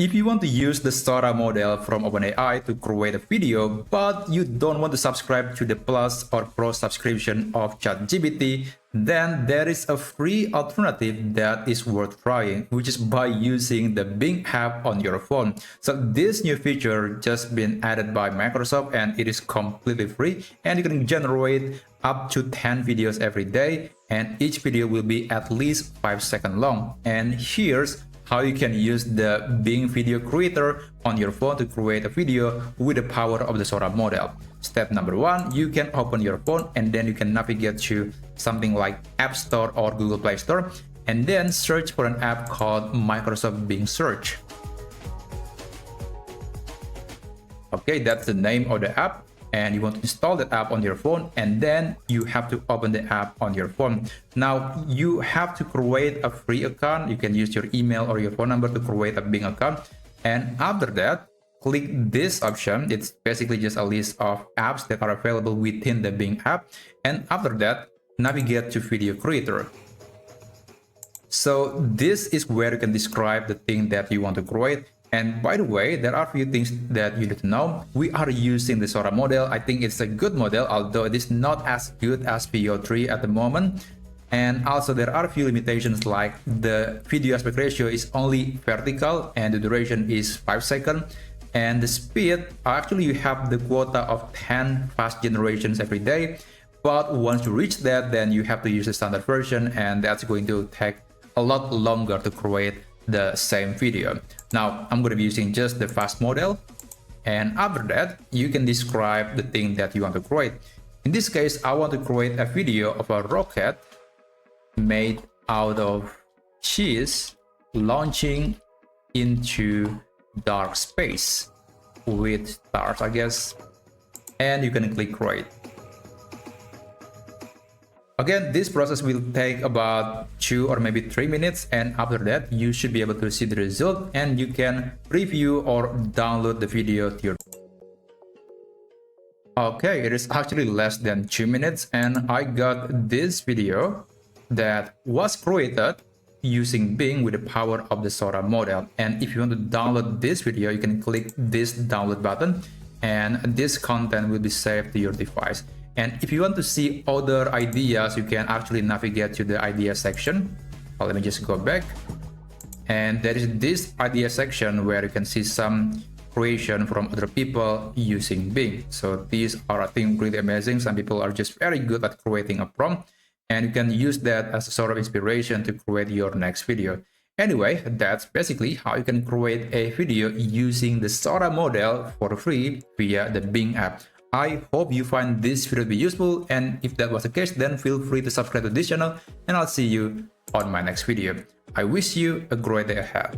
If you want to use the Sora model from OpenAI to create a video, but you don't want to subscribe to the Plus or Pro subscription of ChatGPT, then there is a free alternative that is worth trying, which is by using the Bing app on your phone. So this new feature just been added by Microsoft and it is completely free, and you can generate up to 10 videos every day, and each video will be at least 5 seconds long. And here's how you can use the Bing Video Creator on your phone to create a video with the power of the Sora model. Step number 1, you can open your phone and then you can navigate to something like App Store or Google Play Store, and then search for an app called Microsoft Bing Search. Okay, that's the name of the app, and you want to install that app on your phone, and then you have to open the app on your phone. Now you have to create a free account. You can use your email or your phone number to create a Bing account, and after that click this option. It's basically just a list of apps that are available within the Bing app, and after that navigate to Video Creator. So this is where you can describe the thing that you want to create. And by the way, there are a few things that you need to know. We are using the Sora model. I think it's a good model, although it is not as good as VO3 at the moment. And also there are a few limitations, like the video aspect ratio is only vertical and the duration is 5 seconds. And the speed, actually you have the quota of 10 fast generations every day. But once you reach that, then you have to use the standard version, and that's going to take a lot longer to create the same video. Now I'm going to be using just the fast model, and after that you can describe the thing that you want to create. In this case, I want to create a video of a rocket made out of cheese launching into dark space with stars, I guess, and you can click create. Again, this process will take about 2 or maybe 3 minutes, and after that you should be able to see the result, and you can preview or download the video to your... Okay, it is actually less than 2 minutes, and I got this video that was created using Bing with the power of the Sora model. And if you want to download this video, you can click this download button, and this content will be saved to your device. And if you want to see other ideas, you can actually navigate to the idea section. Let me just go back, and there is this idea section where you can see some creation from other people using Bing. So these are, I think, really amazing. Some people are just very good at creating a prompt, and you can use that as a sort of inspiration to create your next video. Anyway, that's basically how you can create a video using the Sora model for free via the Bing app. I hope you find this video to be useful, and if that was the case, then feel free to subscribe to this channel, and I'll see you on my next video. I wish you a great day ahead.